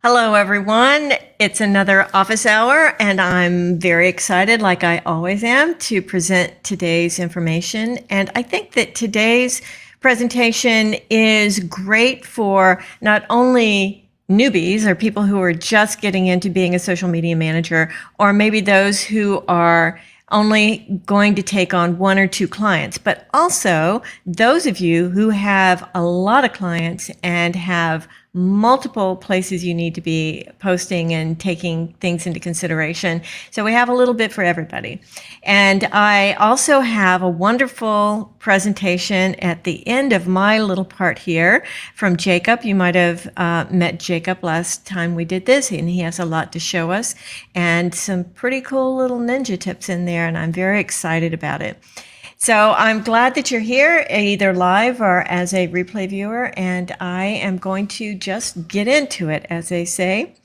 Hello, everyone. It's another office hour, and I'm very excited, like I always am, to present today's information. And I think that today's presentation is great for not only newbies or people who are just getting into being a social media manager, or maybe those who are only going to take on one or two clients, but also those of you who have a lot of clients and have multiple places you need to be posting and taking things into consideration. So we have a little bit for everybody. And I also have a wonderful presentation at the end of my little part here from Jacob. You might have met Jacob last time we did this, and he has a lot to show us and some pretty cool little ninja tips in there, and I'm very excited about it. So I'm glad that you're here, either live or as a replay viewer, and I am going to just get into it, as they say.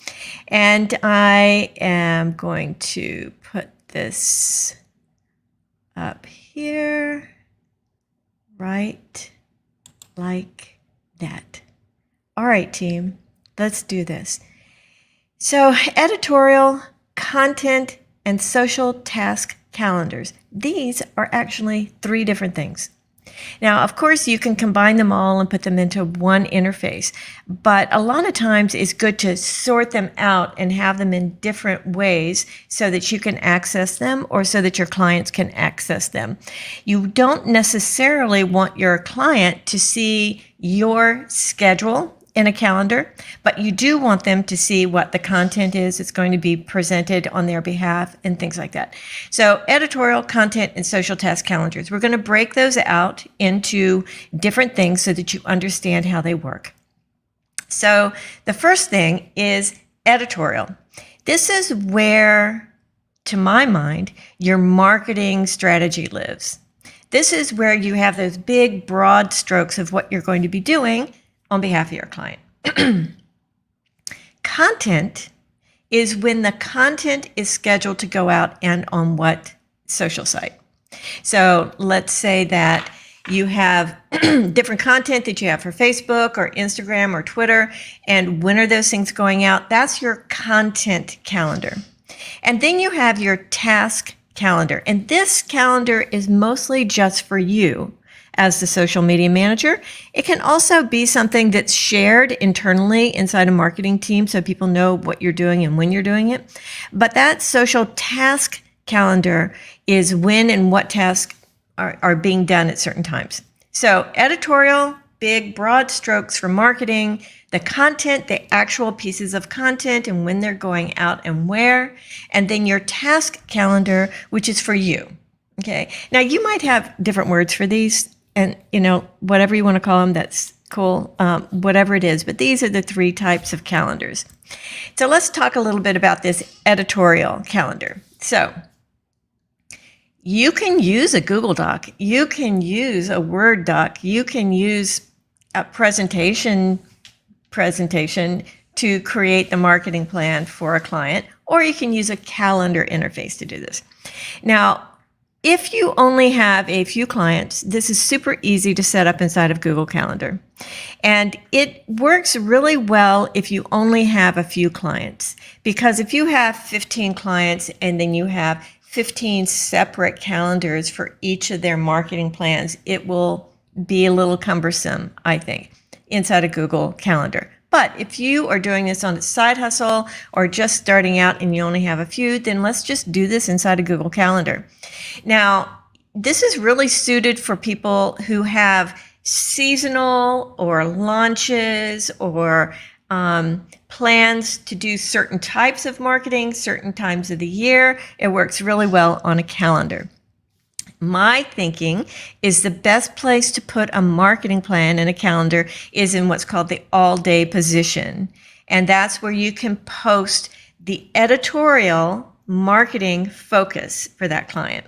And I am going to put this up here, right like that. All right, team, let's do this. So editorial, content, and social task calendars. These are actually three different things. Now, of course, you can combine them all and put them into one interface, but a lot of times it's good to sort them out and have them in different ways so that you can access them or so that your clients can access them. You don't necessarily want your client to see your schedule in a calendar, but you do want them to see what the content is that's going to be presented on their behalf and things like that. So editorial, content, and social task calendars. We're going to break those out into different things so that you understand how they work. So the first thing is editorial. This is where, to my mind, your marketing strategy lives. This is where you have those big, broad strokes of what you're going to be doing on behalf of your client. Content is when the content is scheduled to go out and on what social site. So let's say that you have different content that you have for Facebook or Instagram or Twitter, and when are those things going out? That's your content calendar. And then you have your task calendar, and this calendar is mostly just for you as the social media manager. It can also be something that's shared internally inside a marketing team so people know what you're doing and when you're doing it. But that social task calendar is when and what tasks are being done at certain times. So editorial, big, broad strokes for marketing, the content, the actual pieces of content and when they're going out and where, and then your task calendar, which is for you. Okay. Now you might have different words for these, and whatever you want to call them, that's cool, whatever it is. But these are the three types of calendars. So let's talk a little bit about this editorial calendar. So you can use a Google Doc. You can use a Word doc. You can use a presentation to create the marketing plan for a client, or you can use a calendar interface to do this. Now, if you only have a few clients, this is super easy to set up inside of Google Calendar. And it works really well if you only have a few clients, because if you have 15 clients and then you have 15 separate calendars for each of their marketing plans, it will be a little cumbersome, I think, inside of Google Calendar. But if you are doing this on a side hustle or just starting out and you only have a few, then let's just do this inside of Google Calendar. Now, this is really suited for people who have seasonal or launches or plans to do certain types of marketing, certain times of the year. It works really well on a calendar. My thinking is the best place to put a marketing plan in a calendar is in what's called the all-day position. And that's where you can post the editorial marketing focus for that client.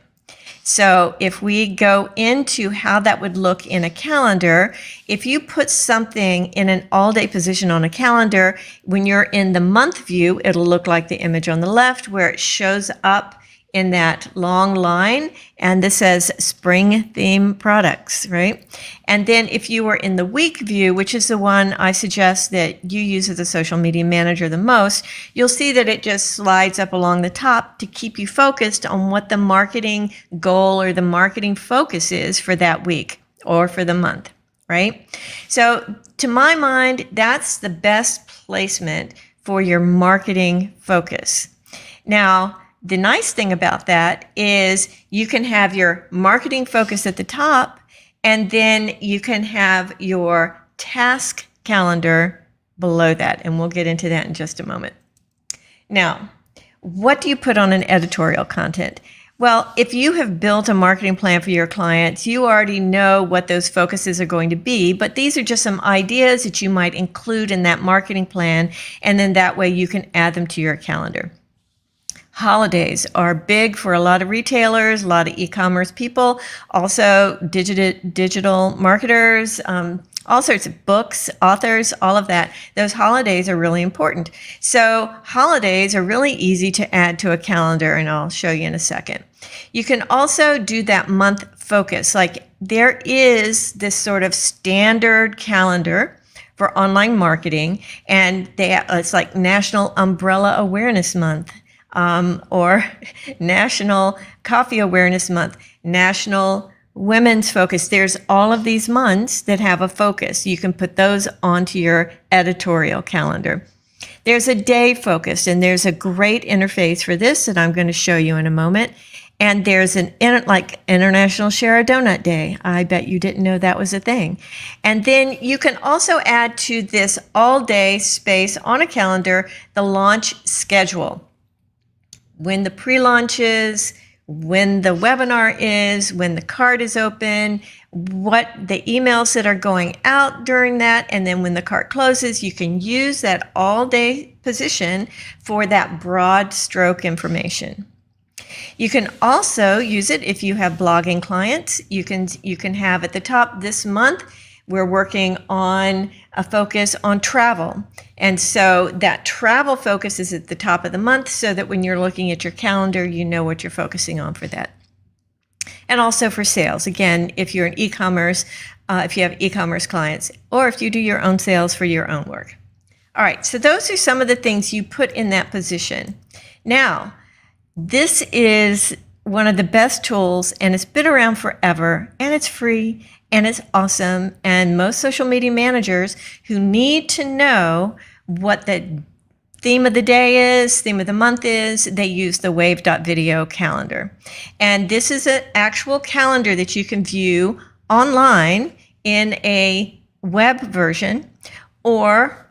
So if we go into how that would look in a calendar, if you put something in an all-day position on a calendar, when you're in the month view, it'll look like the image on the left where it shows up in that long line, and this says spring theme products, right? And then if you were in the week view, which is the one I suggest that you use as a social media manager the most, you'll see that it just slides up along the top to keep you focused on what the marketing goal or the marketing focus is for that week or for the month, right? So to my mind, that's the best placement for your marketing focus. Now, the nice thing about that is you can have your marketing focus at the top, and then you can have your task calendar below that. And we'll get into that in just a moment. Now, what do you put on an editorial content? Well, if you have built a marketing plan for your clients, you already know what those focuses are going to be, but these are just some ideas that you might include in that marketing plan, and then that way you can add them to your calendar. Holidays are big for a lot of retailers, a lot of e-commerce people, also digital marketers, all sorts of books, authors, all of that. Those holidays are really important. So holidays are really easy to add to a calendar, and I'll show you in a second. You can also do that month focus. Like there is this sort of standard calendar for online marketing, and it's like National Umbrella Awareness Month. Or National Coffee Awareness Month, National Women's Focus. There's all of these months that have a focus. You can put those onto your editorial calendar. There's a day focus, and there's a great interface for this that I'm going to show you in a moment. And there's like International Share a Donut Day. I bet you didn't know that was a thing. And then you can also add to this all-day space on a calendar the launch schedule. When the pre-launch is, when the webinar is, when the cart is open, what the emails that are going out during that, and then when the cart closes, you can use that all-day position for that broad stroke information. You can also use it if you have blogging clients. You can have at the top this month, we're working on a focus on travel. And so that travel focus is at the top of the month so that when you're looking at your calendar, you know what you're focusing on for that. And also for sales. Again, if you're an e-commerce, if you have e-commerce clients, or if you do your own sales for your own work. All right, so those are some of the things you put in that position. Now, this is one of the best tools, and it's been around forever, and it's free, and it's awesome. And most social media managers who need to know what the theme of the day is, theme of the month is, they use the wave.video calendar. And this is an actual calendar that you can view online in a web version, or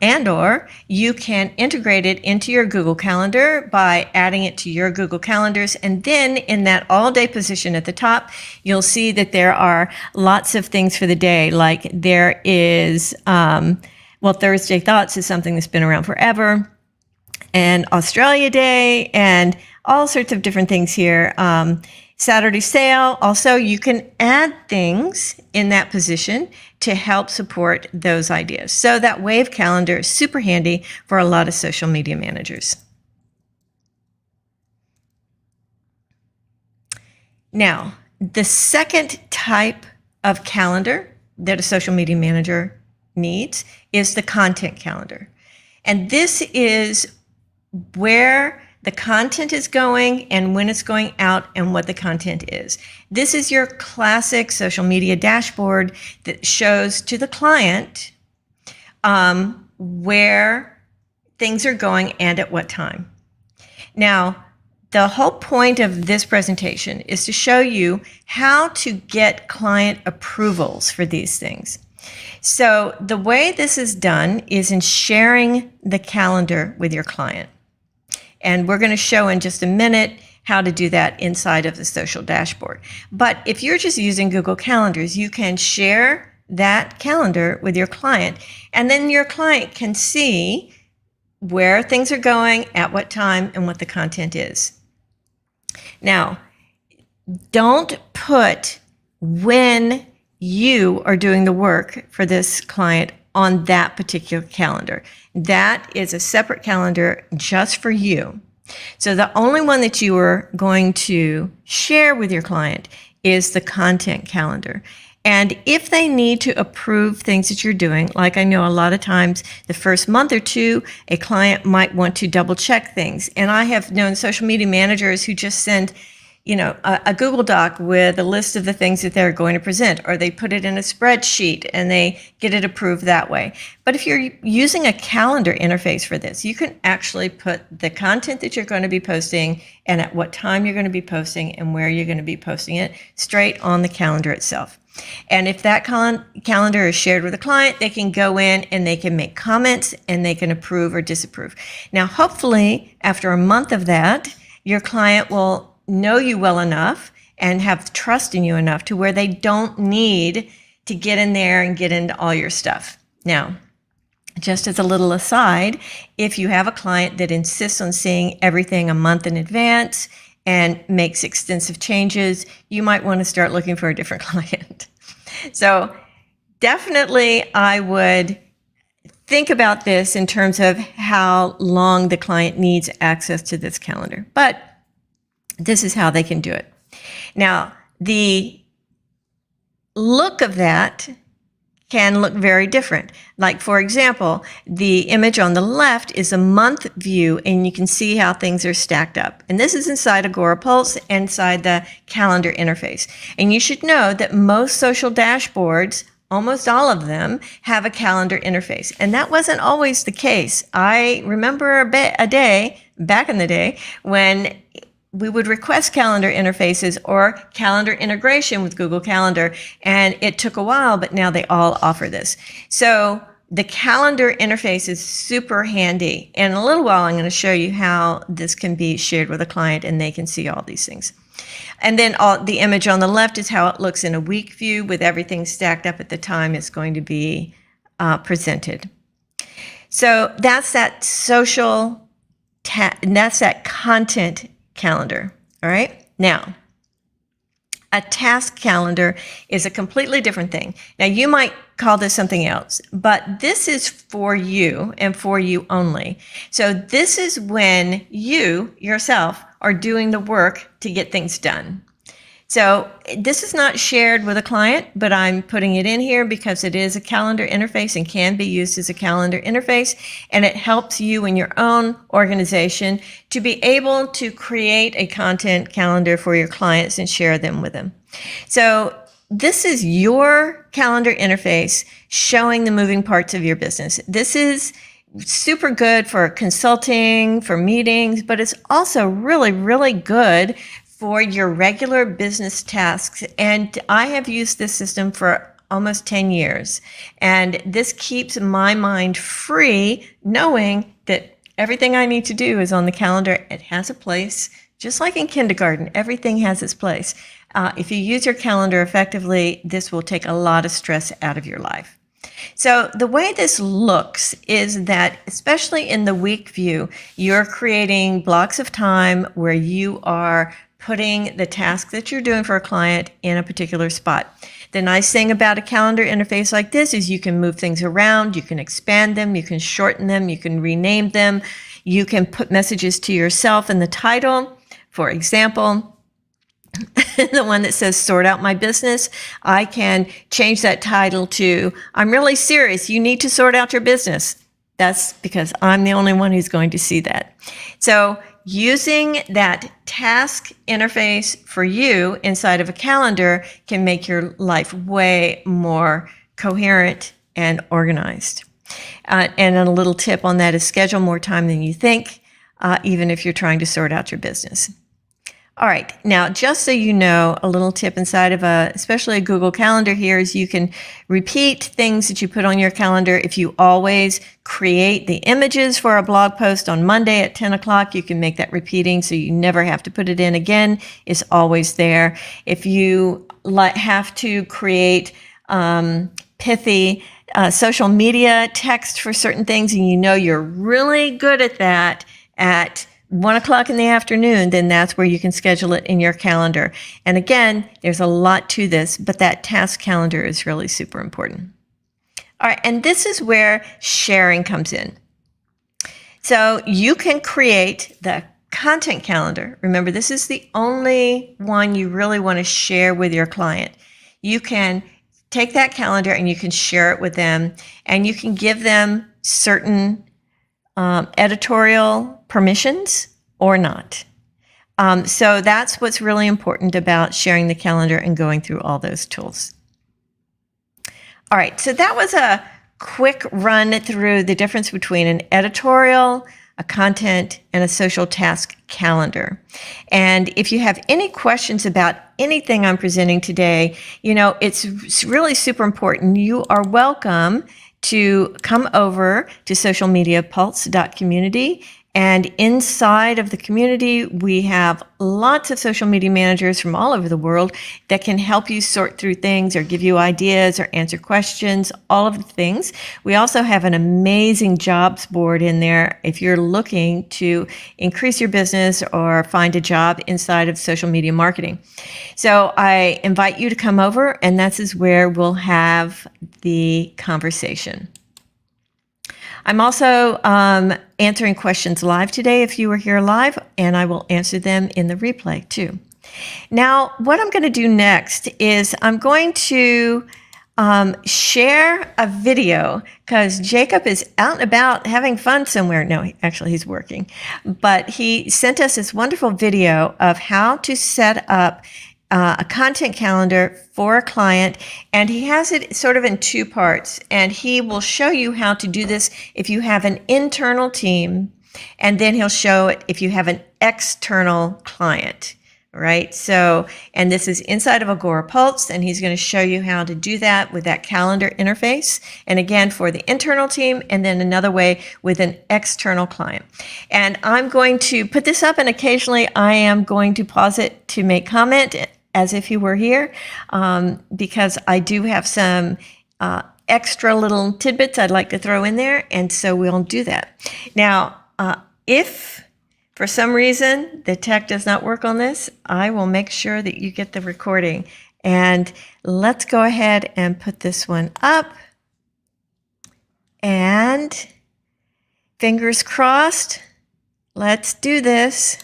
you can integrate it into your Google Calendar by adding it to your Google Calendars. And then in that all-day position at the top, you'll see that there are lots of things for the day. Like there is, Thursday Thoughts is something that's been around forever, and Australia Day, and all sorts of different things here. Saturday Sale. Also, you can add things in that position to help support those ideas. So that wave calendar is super handy for a lot of social media managers. Now, the second type of calendar that a social media manager needs is the content calendar. And this is where the content is going and when it's going out and what the content is. This is your classic social media dashboard that shows to the client where things are going and at what time. Now, the whole point of this presentation is to show you how to get client approvals for these things. So the way this is done is in sharing the calendar with your client. And we're going to show in just a minute how to do that inside of the social dashboard. But if you're just using Google Calendars, you can share that calendar with your client, and then your client can see where things are going, at what time, and what the content is. Now, don't put when you are doing the work for this client on that particular calendar. That is a separate calendar just for you. So the only one that you are going to share with your client is the content calendar. And if they need to approve things that you're doing, like I know a lot of times the first month or two, a client might want to double check things. And I have known social media managers who just send, a Google Doc with a list of the things that they're going to present, or they put it in a spreadsheet and they get it approved that way. But if you're using a calendar interface for this, you can actually put the content that you're going to be posting and at what time you're going to be posting and where you're going to be posting it straight on the calendar itself. And if that calendar is shared with a client, they can go in and they can make comments and they can approve or disapprove. Now, hopefully, after a month of that, your client will know you well enough and have trust in you enough to where they don't need to get in there and get into all your stuff. Now, just as a little aside, if you have a client that insists on seeing everything a month in advance and makes extensive changes, you might want to start looking for a different client. So definitely I would think about this in terms of how long the client needs access to this calendar. But this is how they can do it. Now, the look of that can look very different. Like, for example, the image on the left is a month view, and you can see how things are stacked up. And this is inside Agorapulse, inside the calendar interface. And you should know that most social dashboards, almost all of them, have a calendar interface. And that wasn't always the case. I remember a day, back in the day, when we would request calendar interfaces or calendar integration with Google Calendar, and it took a while, but now they all offer this. So the calendar interface is super handy. And in a little while, I'm going to show you how this can be shared with a client and they can see all these things. And then the image on the left is how it looks in a week view with everything stacked up at the time it's going to be presented. So that's that that's that content calendar. All right. Now, a task calendar is a completely different thing. Now, you might call this something else, but this is for you and for you only. So this is when you yourself are doing the work to get things done. So this is not shared with a client, but I'm putting it in here because it is a calendar interface and can be used as a calendar interface. And it helps you in your own organization to be able to create a content calendar for your clients and share them with them. So this is your calendar interface showing the moving parts of your business. This is super good for consulting, for meetings, but it's also really, really good for your regular business tasks. And I have used this system for almost 10 years. And this keeps my mind free, knowing that everything I need to do is on the calendar. It has a place, just like in kindergarten, everything has its place. If you use your calendar effectively, this will take a lot of stress out of your life. So the way this looks is that, especially in the week view, you're creating blocks of time where you are putting the task that you're doing for a client in a particular spot. The nice thing about a calendar interface like this is you can move things around, you can expand them, you can shorten them, you can rename them, you can put messages to yourself in the title. For example, the one that says sort out my business, I can change that title to I'm really serious, you need to sort out your business. That's because I'm the only one who's going to see that. So using that task interface for you inside of a calendar can make your life way more coherent and organized. And a little tip on that is schedule more time than you think, even if you're trying to sort out your business. All right, now just so you know, a little tip inside of especially a Google Calendar here is you can repeat things that you put on your calendar. If you always create the images for a blog post on Monday at 10 o'clock, you can make that repeating so you never have to put it in again. It's always there. If you have to create pithy social media text for certain things and you know you're really good at that at 1 o'clock in the afternoon, then that's where you can schedule it in your calendar. And again, there's a lot to this, but that task calendar is really super important. All right, and this is where sharing comes in. So you can create the content calendar. Remember, this is the only one you really want to share with your client. You can take that calendar and you can share it with them, and you can give them certain editorial permissions or not. So that's what's really important about sharing the calendar and going through all those tools. All right, so that was a quick run through the difference between an editorial, a content, and a social task calendar. And if you have any questions about anything I'm presenting today, it's really super important. You are welcome to come over to socialmediapulse.community. And inside of the community, we have lots of social media managers from all over the world that can help you sort through things or give you ideas or answer questions, all of the things. We also have an amazing jobs board in there if you're looking to increase your business or find a job inside of social media marketing. So I invite you to come over, and this is where we'll have the conversation. I'm also answering questions live today if you were here live, and I will answer them in the replay too. Now, what I'm going to do next is I'm going to share a video because Jacob is out and about having fun somewhere. No, actually he's working, but he sent us this wonderful video of how to set up a content calendar for a client, and he has it sort of in two parts, and he will show you how to do this if you have an internal team, and then he'll show it if you have an external client, right? So, and this is inside of Agorapulse, and he's going to show you how to do that with that calendar interface, and again for the internal team, and then another way with an external client. And I'm going to put this up, and occasionally I am going to pause it to make comment as if you were here, because I do have some extra little tidbits I'd like to throw in there, and so we'll do that. Now, if for some reason the tech does not work on this, I will make sure that you get the recording. And let's go ahead and put this one up. And fingers crossed, let's do this.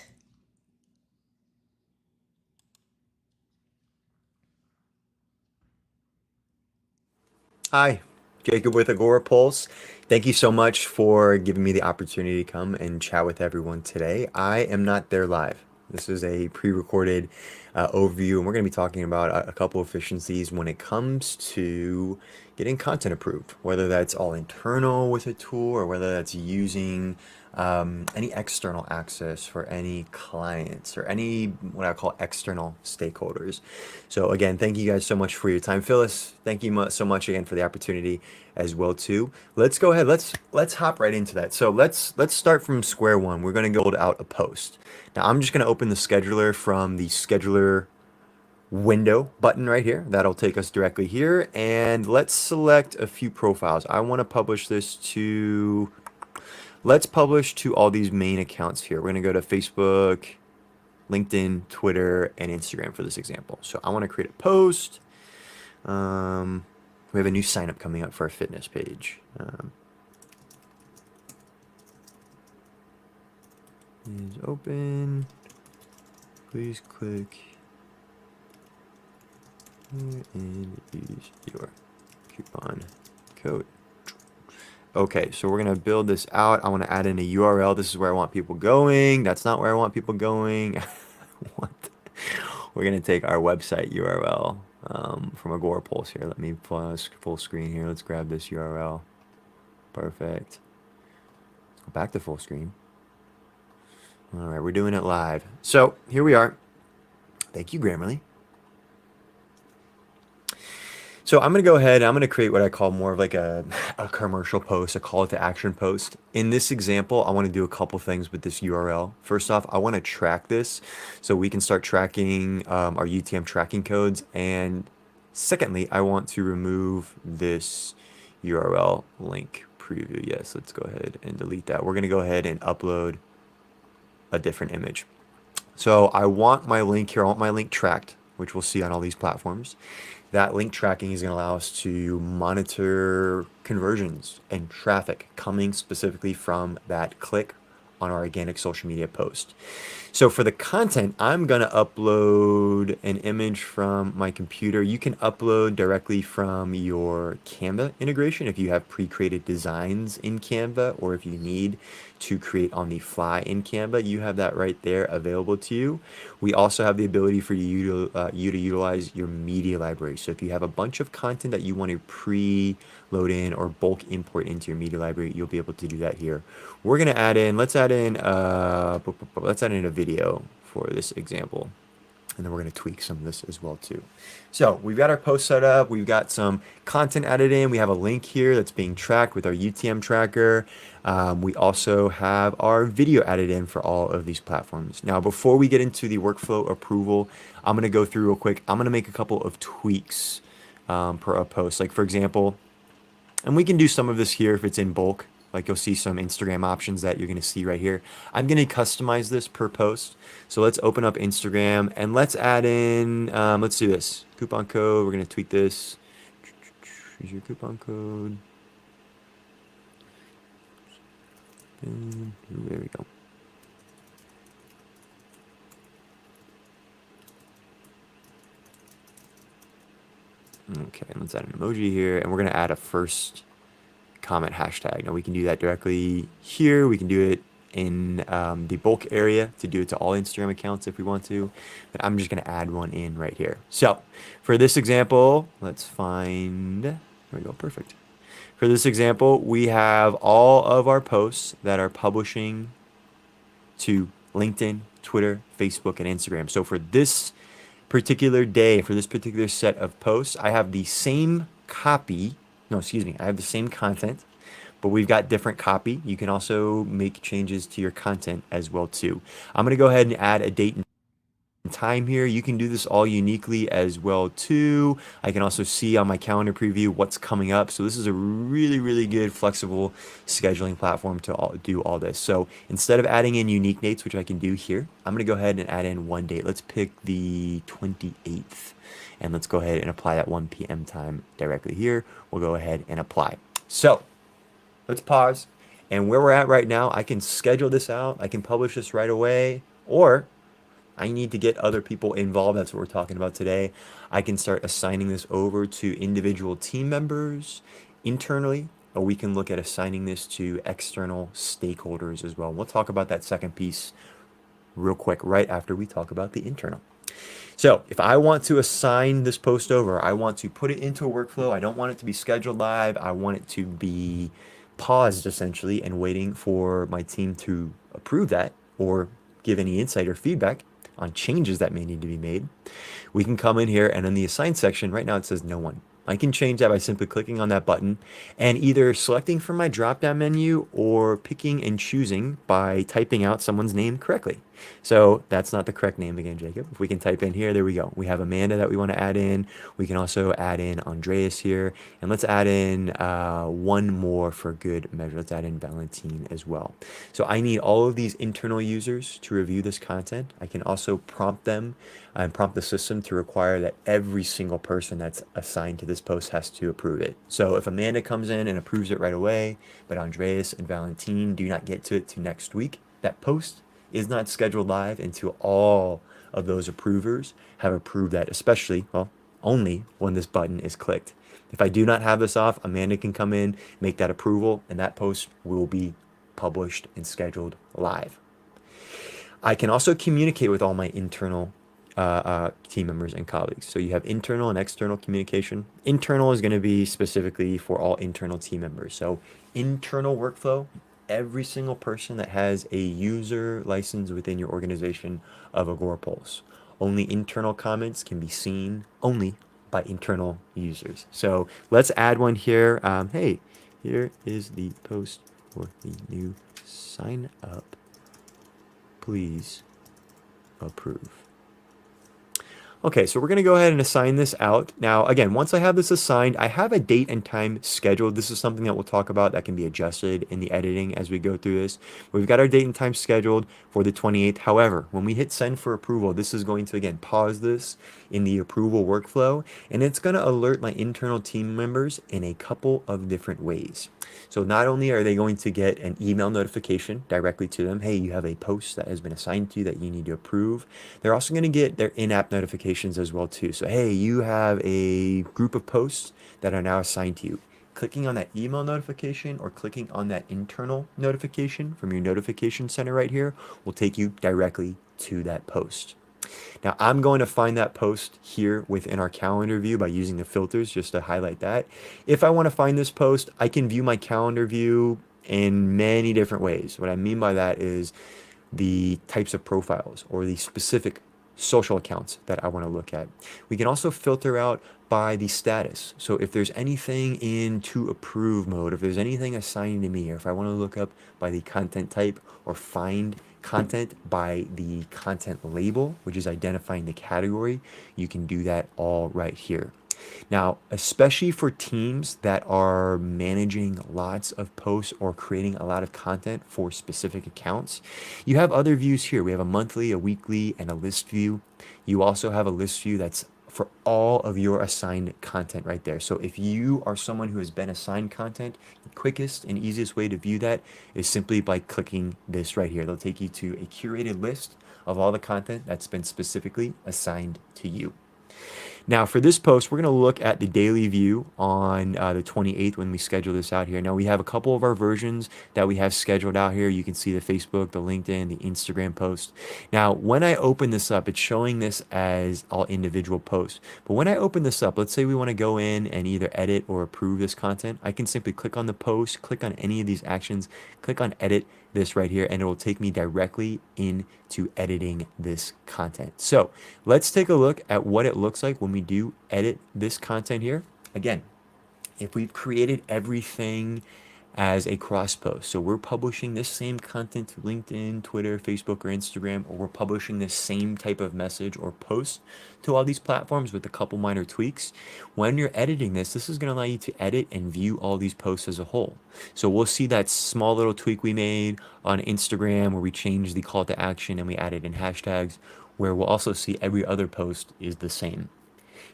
Hi, Jacob with Agorapulse. Thank you so much for giving me the opportunity to come and chat with everyone today. I am not there live. This is a pre-recorded overview, and we're going to be talking about a couple efficiencies when it comes to getting content approved, whether that's all internal with a tool or whether that's using any external access for any clients or any what I call external stakeholders. So again, thank you guys so much for your time. Phyllis, thank you so much again for the opportunity as well too. Let's go ahead. Let's hop right into that. So let's start from square one. We're going to build out a post. Now I'm just going to open the scheduler from the scheduler window button right here. That'll take us directly here, and let's select a few profiles. I want to publish this to Let's publish to all these main accounts here. We're going to go to Facebook, LinkedIn, Twitter, and Instagram for this example. So I want to create a post. We have a new sign up coming up for our fitness page. Is open. Please click here and use your coupon code. Okay, so we're going to build this out. I want to add in a URL. This is where I want people going. That's not where I want people going. We're going to take our website URL from Agorapulse here. Let me full screen here. Let's grab this URL. Perfect. Let's go back to full screen. All right, we're doing it live. So here we are. Thank you, Grammarly. So I'm going to go ahead, I'm going to create what I call more of like a commercial post, a call to action post. In this example, I want to do a couple things with this URL. First off, I want to track this so we can start tracking our UTM tracking codes. And secondly, I want to remove this URL link preview. Yes, let's go ahead and delete that. We're going to go ahead and upload a different image. So I want my link here, I want my link tracked, which we'll see on all these platforms. That link tracking is going to allow us to monitor conversions and traffic coming specifically from that click on our organic social media post. So for the content, I'm going to upload an image from my computer. You can upload directly from your Canva integration if you have pre-created designs in Canva, or if you need to create on the fly in Canva, you have that right there available to you. We also have the ability for you to utilize your media library. So if you have a bunch of content that you want to pre-load in or bulk import into your media library, you'll be able to do that here. We're gonna add in, let's add in a video for this example. And then we're going to tweak some of this as well too. So we've got our post set up. We've got some content added in. We have a link here that's being tracked with our UTM tracker. We also have our video added in for all of these platforms. Now, before we get into the workflow approval, I'm going to go through real quick. I'm going to make a couple of tweaks per a post. Like for example, and we can do some of this here if it's in bulk. Like you'll see some Instagram options that you're going to see right here. I'm going to customize this per post. So let's open up Instagram and let's add in, let's do this. Coupon code, we're going to tweak this. Use your coupon code. And there we go. Okay, let's add an emoji here, and we're going to add a first comment hashtag. Now we can do that directly here. We can do it in the bulk area to do it to all Instagram accounts if we want to, but I'm just going to add one in right here. So for this example, let's find, there we go, perfect. For this example, we have all of our posts that are publishing to LinkedIn, Twitter, Facebook, and Instagram. So for this particular day, for this particular set of posts, I have the same copy. No, excuse me. I have the same content, but we've got different copy. You can also make changes to your content as well too. I'm going to go ahead and add a date and time here. You can do this all uniquely as well too. I can also see on my calendar preview what's coming up. So this is a really, really good flexible scheduling platform to do all this. So instead of adding in unique dates, which I can do here, I'm going to go ahead and add in one date. Let's pick the 28th. And let's go ahead and apply that 1 p.m. time directly here. We'll go ahead and apply. So let's pause. And where we're at right now, I can schedule this out. I can publish this right away. Or I need to get other people involved. That's what we're talking about today. I can start assigning this over to individual team members internally, or we can look at assigning this to external stakeholders as well. We'll talk about that second piece real quick right after we talk about the internal. So if I want to assign this post over, I want to put it into a workflow. I don't want it to be scheduled live. I want it to be paused essentially and waiting for my team to approve that or give any insight or feedback on changes that may need to be made. We can come in here and in the assign section, right now it says no one. I can change that by simply clicking on that button and either selecting from my drop-down menu or picking and choosing by typing out someone's name correctly. So that's not the correct name again, Jacob. If we can type in here, there we go. We have Amanda that we want to add in. We can also add in Andreas here. And let's add in one more for good measure. Let's add in Valentine as well. So I need all of these internal users to review this content. I can also prompt them and prompt the system to require that every single person that's assigned to this post has to approve it. So if Amanda comes in and approves it right away, but Andreas and Valentine do not get to it to next week, that post is not scheduled live until all of those approvers have approved that, especially, well, only when this button is clicked. If I do not have this off, Amanda can come in, make that approval, and that post will be published and scheduled live. I can also communicate with all my internal team members and colleagues. So you have internal and external communication. Internal is going to be specifically for all internal team members. So internal workflow, every single person that has a user license within your organization of Agorapulse. Only internal comments can be seen only by internal users. So let's add one here. Hey, here is the post for the new sign up. Please approve. Okay, so we're going to go ahead and assign this out. Now, again, once I have this assigned, I have a date and time scheduled. This is something that we'll talk about that can be adjusted in the editing as we go through this. We've got our date and time scheduled for the 28th. However, when we hit send for approval, this is going to, again, pause this in the approval workflow, and it's going to alert my internal team members in a couple of different ways. So not only are they going to get an email notification directly to them, hey, you have a post that has been assigned to you that you need to approve. They're also going to get their in-app notifications as well too. So hey, you have a group of posts that are now assigned to you. Clicking on that email notification or clicking on that internal notification from your notification center right here will take you directly to that post. Now I'm going to find that post here within our calendar view by using the filters just to highlight that. If I want to find this post, I can view my calendar view in many different ways. What I mean by that is the types of profiles or the specific social accounts that I want to look at. We can also filter out by the status. So if there's anything in to approve mode, if there's anything assigned to me, or if I want to look up by the content type or find content by the content label, which is identifying the category, you can do that all right here. Now, especially for teams that are managing lots of posts or creating a lot of content for specific accounts, you have other views here. We have a monthly, a weekly, and a list view. You also have a list view that's for all of your assigned content right there. So if you are someone who has been assigned content, the quickest and easiest way to view that is simply by clicking this right here. It'll take you to a curated list of all the content that's been specifically assigned to you. Now for this post, we're going to look at the daily view on the 28th when we schedule this out here. Now we have a couple of our versions that we have scheduled out here. You can see the Facebook, the LinkedIn, the Instagram post. Now when I open this up, it's showing this as all individual posts. But when I open this up, let's say we want to go in and either edit or approve this content. I can simply click on the post, click on any of these actions, click on edit this right here, and it will take me directly into editing this content. So let's take a look at what it looks like when we do edit this content here. Again, if we've created everything as a cross post, so we're publishing this same content to LinkedIn, Twitter, Facebook, or Instagram, or we're publishing this same type of message or post to all these platforms with a couple minor tweaks. When you're editing this, this is going to allow you to edit and view all these posts as a whole. So we'll see that small little tweak we made on Instagram where we changed the call to action and we added in hashtags, where we'll also see every other post is the same.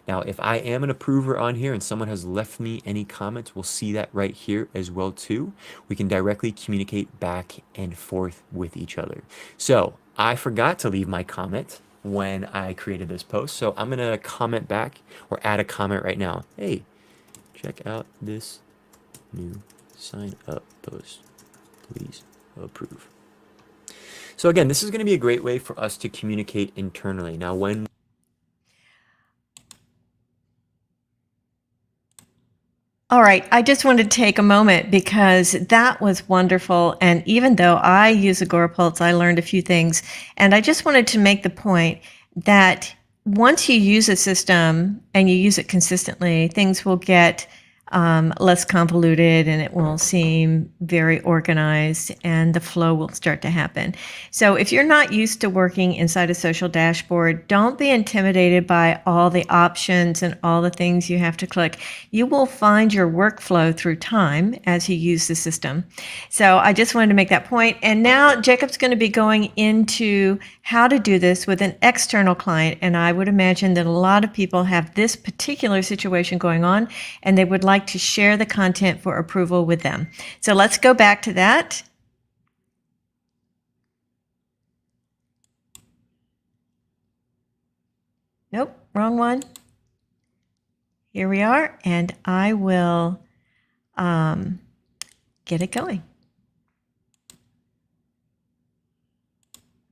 Now, if I am an approver on here and someone has left me any comments, we'll see that right here as well too. We can directly communicate back and forth with each other. So I forgot to leave my comment when I created this post. So I'm going to comment back or add a comment right now. Hey, check out this new sign up post. Please approve. So again, this is going to be a great way for us to communicate internally. Now, when All right, I just wanted to take a moment because that was wonderful. And even though I use Agorapulse, I learned a few things. And I just wanted to make the point that once you use a system and you use it consistently, things will get less convoluted and it will seem very organized and the flow will start to happen. So if you're not used to working inside a social dashboard, don't be intimidated by all the options and all the things you have to click. You will find your workflow through time as you use the system. So I just wanted to make that point. And now Jacob's going to be going into how to do this with an external client. And I would imagine that a lot of people have this particular situation going on and they would like to share the content for approval with them. So let's go back to that. Nope, wrong one. Here we are, and I will get it going.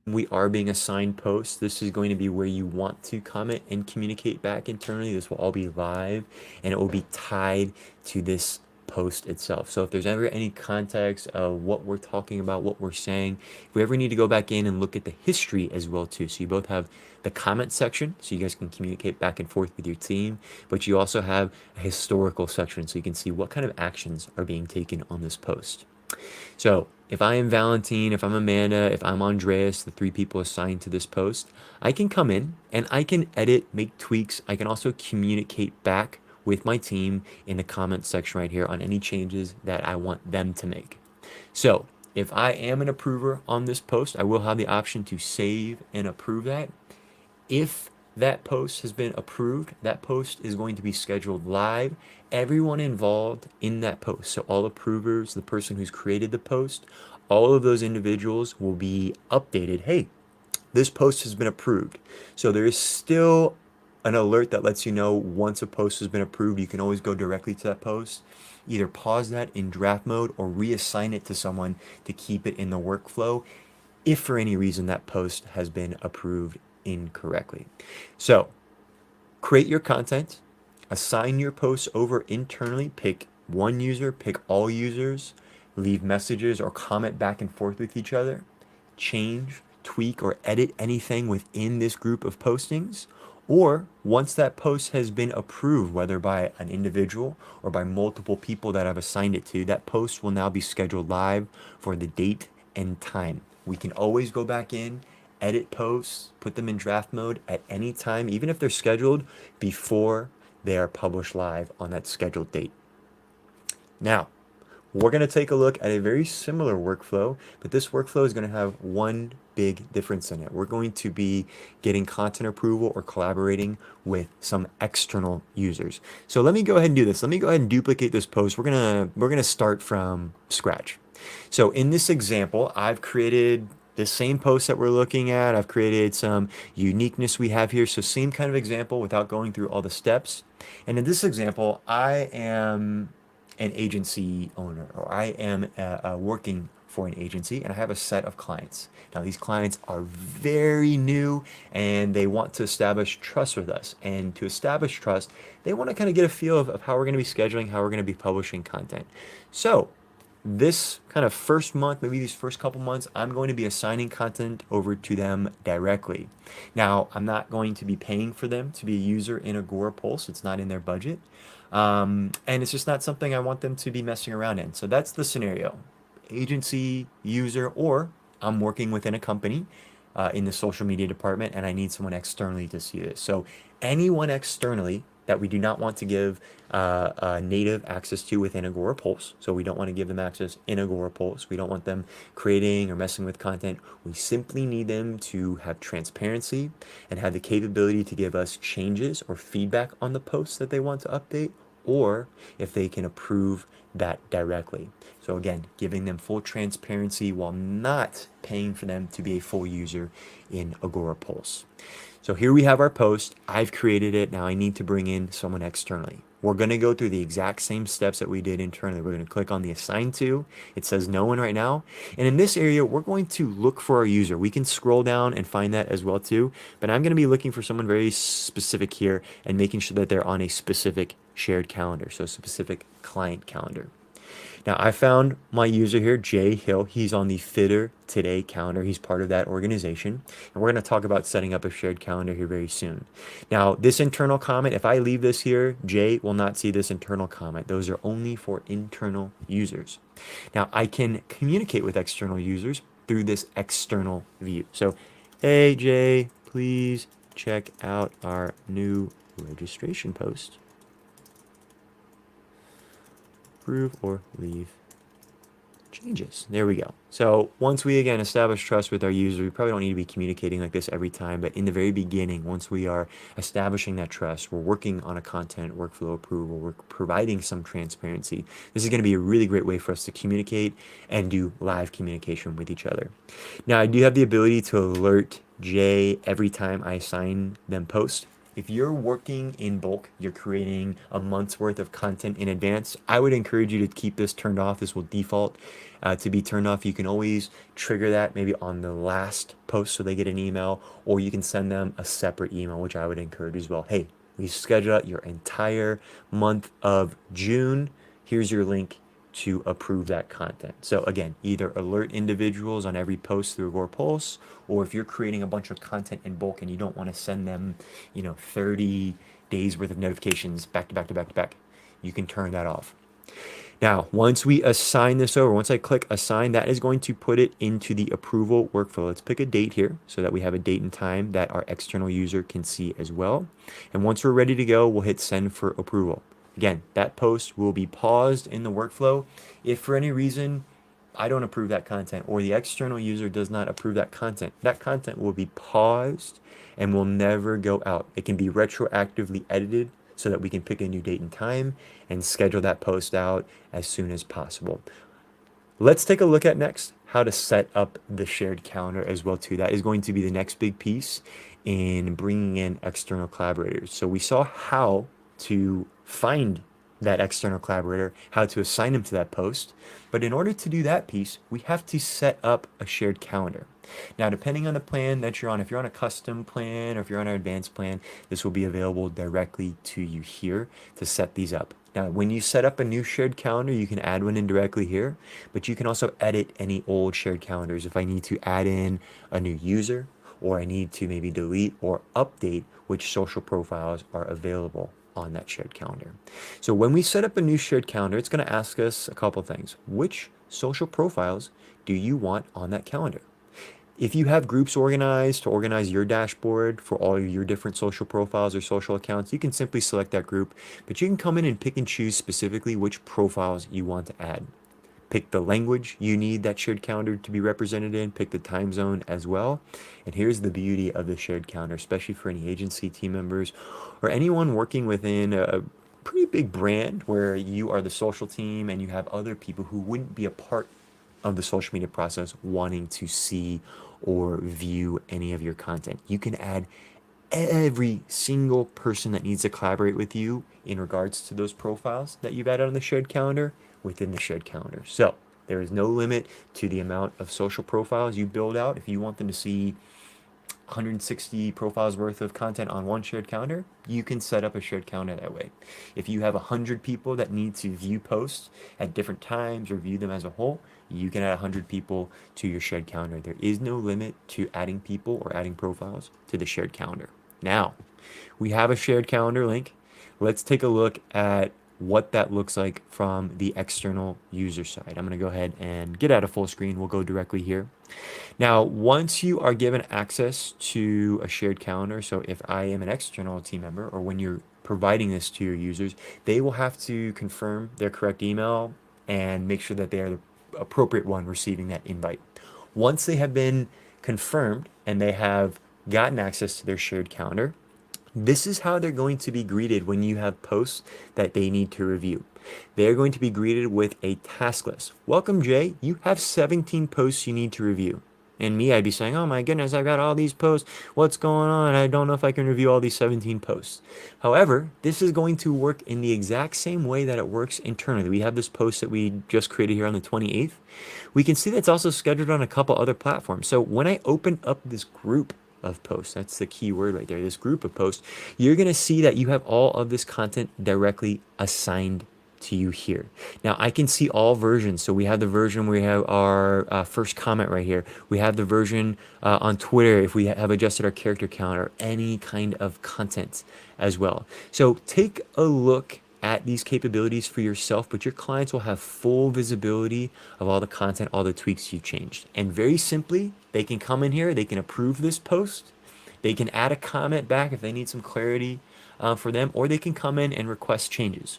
we are being assigned posts, this is going to be where you want to comment and communicate back internally. This will all be live and it will be tied to this post itself. So if there's ever any context of what we're talking about, what we're saying, if we ever need to go back in and look at the history as well too. So you both have the comment section so you guys can communicate back and forth with your team, but you also have a historical section so you can see what kind of actions are being taken on this post. So if I am Valentine, if I'm Amanda, if I'm Andreas, the three people assigned to this post, I can come in and I can edit, make tweaks. I can also communicate back with my team in the comment section right here on any changes that I want them to make. So if I am an approver on this post, I will have the option to save and approve that. If that post has been approved. That post is going to be scheduled live. Everyone involved in that post, so all approvers, the person who's created the post, all of those individuals will be updated. Hey, this post has been approved. So there is still an alert that lets you know once a post has been approved. You can always go directly to that post, either pause that in draft mode or reassign it to someone to keep it in the workflow if for any reason that post has been approved incorrectly. So create your content, assign your posts over internally, pick one user, pick all users, leave messages or comment back and forth with each other, change, tweak, or edit anything within this group of postings. Or once that post has been approved, whether by an individual or by multiple people that I've assigned it to, that post will now be scheduled live for the date and time. We can always go back in, edit posts, put them in draft mode at any time, even if they're scheduled before they are published live on that scheduled date. Now, we're going to take a look at a very similar workflow, but this workflow is going to have one big difference in it. We're going to be getting content approval or collaborating with some external users. So let me go ahead and do this. Let me go ahead and duplicate this post. We're going to start from scratch. So in this example, I've created the same post that we're looking at. I've created some uniqueness we have here. So same kind of example without going through all the steps. And in this example, I am an agency owner, or I am working for an agency, and I have a set of clients. Now, these clients are very new and they want to establish trust with us. And to establish trust, they want to kind of get a feel of how we're going to be scheduling, how we're going to be publishing content. So this kind of first month, maybe these first couple months, I'm going to be assigning content over to them directly. Now, I'm not going to be paying for them to be a user in Agorapulse. It's not in their budget. And it's just not something I want them to be messing around in. So that's the scenario. Agency, user, or I'm working within a company in the social media department and I need someone externally to see this. So anyone externally that we do not want to give native access to within Agorapulse. So we don't want to give them access in Agorapulse. We don't want them creating or messing with content. We simply need them to have transparency and have the capability to give us changes or feedback on the posts that they want to update, or if they can approve that directly. So again, giving them full transparency while not paying for them to be a full user in Agorapulse. So here we have our post. I've created it. Now I need to bring in someone externally. We're going to go through the exact same steps that we did internally. We're going to click on the assign to. It says no one right now. And in this area, we're going to look for our user. We can scroll down and find that as well too. But I'm going to be looking for someone very specific here and making sure that they're on a specific shared calendar. So a specific client calendar. Now I found my user here, Jay Hill. He's on the Fitter Today calendar. He's part of that organization. And we're going to talk about setting up a shared calendar here very soon. Now, this internal comment, if I leave this here, Jay will not see this internal comment. Those are only for internal users. Now, I can communicate with external users through this external view. So, hey, Jay, please check out our new registration post. Approve or leave changes. There we go. So once we again establish trust with our user, we probably don't need to be communicating like this every time, but in the very beginning, once we are establishing that trust, we're working on a content workflow approval, we're providing some transparency. This is going to be a really great way for us to communicate and do live communication with each other. Now, I do have the ability to alert Jay every time I assign them posts. If you're working in bulk, you're creating a month's worth of content in advance, I would encourage you to keep this turned off. This will default to be turned off. You can always trigger that maybe on the last post so they get an email, or you can send them a separate email, which I would encourage as well. Hey, we schedule out your entire month of June. Here's your link to approve that content. So again, either alert individuals on every post through Agorapulse, or if you're creating a bunch of content in bulk and you don't want to send them, 30 days worth of notifications back to back to back to back, you can turn that off. Now, once we assign this over, once I click assign, that is going to put it into the approval workflow. Let's pick a date here so that we have a date and time that our external user can see as well. And once we're ready to go, we'll hit send for approval. Again, that post will be paused in the workflow. If for any reason I don't approve that content, or the external user does not approve that content will be paused and will never go out. It can be retroactively edited so that we can pick a new date and time and schedule that post out as soon as possible. Let's take a look at next how to set up the shared calendar as well too. That is going to be the next big piece in bringing in external collaborators. So we saw how to find that external collaborator, how to assign them to that post. But in order to do that piece, we have to set up a shared calendar. Now, depending on the plan that you're on, if you're on a custom plan or if you're on an advanced plan, this will be available directly to you here to set these up. Now, when you set up a new shared calendar, you can add one in directly here, but you can also edit any old shared calendars. If I need to add in a new user, or I need to maybe delete or update which social profiles are available on that shared calendar. So when we set up a new shared calendar, it's going to ask us a couple things. Which social profiles do you want on that calendar? If you have groups organized to organize your dashboard for all of your different social profiles or social accounts, you can simply select that group, but you can come in and pick and choose specifically which profiles you want to add. Pick the language you need that shared calendar to be represented in, pick the time zone as well. And here's the beauty of the shared calendar, especially for any agency team members or anyone working within a pretty big brand where you are the social team and you have other people who wouldn't be a part of the social media process wanting to see or view any of your content. You can add every single person that needs to collaborate with you in regards to those profiles that you've added on the shared calendar within the shared calendar. So there is no limit to the amount of social profiles you build out. If you want them to see 160 profiles worth of content on one shared calendar, you can set up a shared calendar that way. If you have 100 people that need to view posts at different times or view them as a whole, you can add 100 people to your shared calendar. There is no limit to adding people or adding profiles to the shared calendar. Now, we have a shared calendar link. Let's take a look at what that looks like from the external user side. I'm going to go ahead and get out of full screen. We'll go directly here. Now, once you are given access to a shared calendar, so if I am an external team member or when you're providing this to your users, they will have to confirm their correct email and make sure that they are the appropriate one receiving that invite. Once they have been confirmed and they have gotten access to their shared calendar, this is how they're going to be greeted when you have posts that they need to review. They're going to be greeted with a task list. Welcome, Jay. You have 17 posts you need to review. And me, I'd be saying, oh my goodness, I've got all these posts. What's going on? I don't know if I can review all these 17 posts. However, this is going to work in the exact same way that it works internally. We have this post that we just created here on the 28th. We can see that's also scheduled on a couple other platforms. So when I open up this group of posts, that's the key word right there, this group of posts, you're going to see that you have all of this content directly assigned to you here. Now I can see all versions. So we have the version where we have our first comment right here. We have the version on Twitter if we have adjusted our character count or any kind of content as well. So take a look at these capabilities for yourself, but your clients will have full visibility of all the content, all the tweaks you've changed. And very simply, they can come in here, they can approve this post, they can add a comment back if they need some clarity for them, or they can come in and request changes.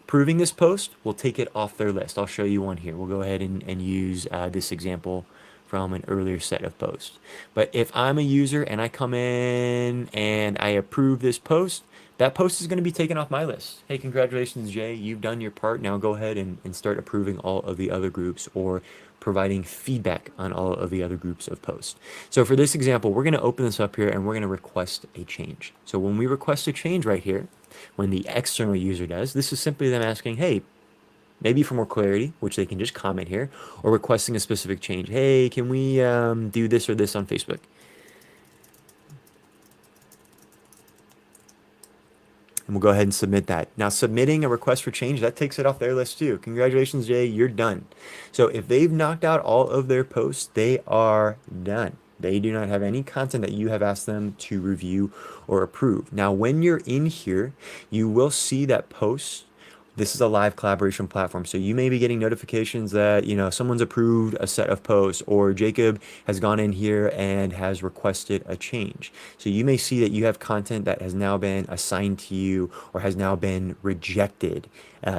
Approving this post will take it off their list. I'll show you one here. We'll go ahead and use this example from an earlier set of posts. But if I'm a user and I come in and I approve this post, that post is going to be taken off my list. Hey, congratulations, Jay. You've done your part. Now go ahead and start approving all of the other groups or providing feedback on all of the other groups of posts. So for this example, we're going to open this up here and we're going to request a change. So when we request a change right here, when the external user does, this is simply them asking, hey, maybe for more clarity, which they can just comment here, or requesting a specific change. Hey, can we do this or this on Facebook? And we'll go ahead and submit that. Now, submitting a request for change, that takes it off their list too. Congratulations, Jay, you're done. So if they've knocked out all of their posts, they are done. They do not have any content that you have asked them to review or approve. Now, when you're in here, you will see that posts This is a live collaboration platform. So you may be getting notifications that, someone's approved a set of posts or Jacob has gone in here and has requested a change. So you may see that you have content that has now been assigned to you or has now been rejected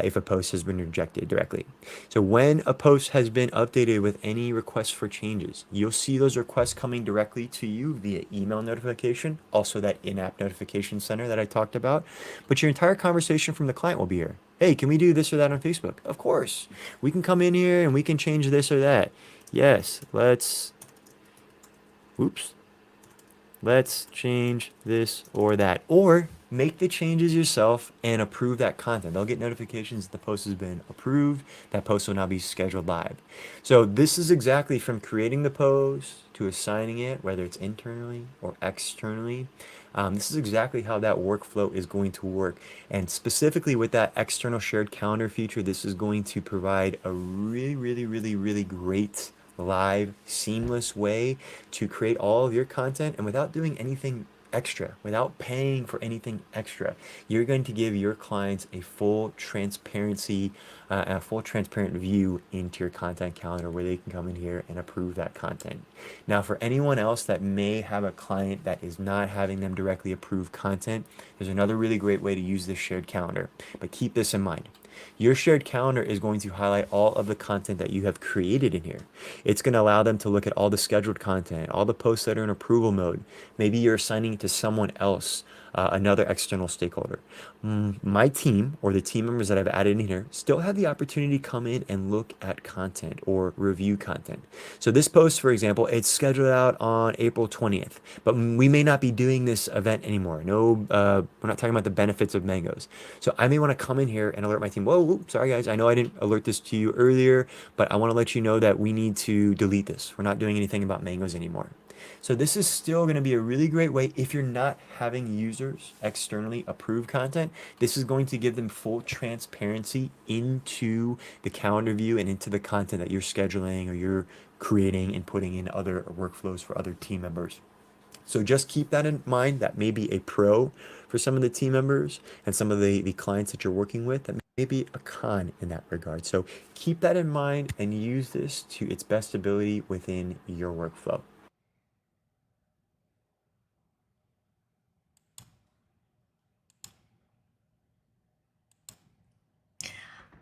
if a post has been rejected directly. So when a post has been updated with any requests for changes, you'll see those requests coming directly to you via email notification, also that in-app notification center that I talked about. But your entire conversation from the client will be here. Hey, can we do this or that on Facebook? Of course. We can come in here and we can change this or that. Yes, oops, let's change this or that. Or make the changes yourself and approve that content. They'll get notifications that the post has been approved. That post will now be scheduled live. So this is exactly from creating the post to assigning it, whether it's internally or externally. This is exactly how that workflow is going to work. And specifically with that external shared calendar feature, this is going to provide a really, really, really, really great live, seamless way to create all of your content and without doing anything extra, without paying for anything extra. You're going to give your clients a full transparency, a full transparent view into your content calendar where they can come in here and approve that content. Now, for anyone else that may have a client that is not having them directly approve content, there's another really great way to use this shared calendar. But keep this in mind. Your shared calendar is going to highlight all of the content that you have created in here. It's going to allow them to look at all the scheduled content, all the posts that are in approval mode. Maybe you're assigning it to someone else, another external stakeholder. My team or the team members that I've added in here still have the opportunity to come in and look at content or review content. So this post, for example, it's scheduled out on April 20th, but we may not be doing this event anymore. No, we're not talking about the benefits of mangoes. So I may want to come in here and alert my team. Whoa, sorry guys, I know I didn't alert this to you earlier, but I want to let you know that we need to delete this. We're not doing anything about mangoes anymore. So this is still going to be a really great way if you're not having users externally approve content. This is going to give them full transparency into the calendar view and into the content that you're scheduling or you're creating and putting in other workflows for other team members. So just keep that in mind. That may be a pro for some of the team members and some of the clients that you're working with. That may be a con in that regard. So keep that in mind and use this to its best ability within your workflow.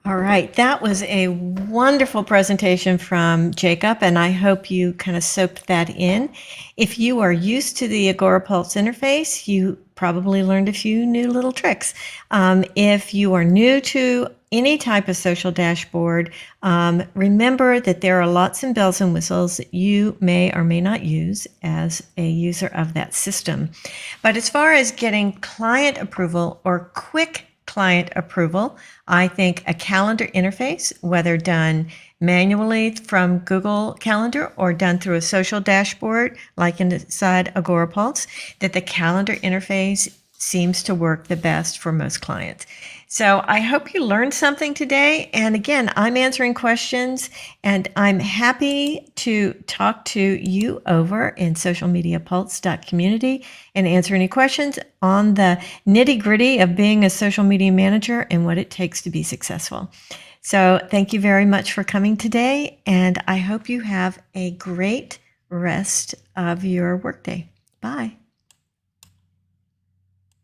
All right, that was a wonderful presentation from Jacob, and I hope you kind of soaked that in. If you are used to the Agora Pulse interface, you probably learned a few new little tricks. If you are new to any type of social dashboard, remember that there are lots of bells and whistles that you may or may not use as a user of that system. But as far as getting client approval or quick client approval, I think a calendar interface, whether done manually from Google Calendar or done through a social dashboard like inside Agora Pulse, that the calendar interface seems to work the best for most clients. So I hope you learned something today. And again, I'm answering questions and I'm happy to talk to you over in socialmediapulse.community and answer any questions on the nitty gritty of being a social media manager and what it takes to be successful. So thank you very much for coming today. And I hope you have a great rest of your workday. Bye.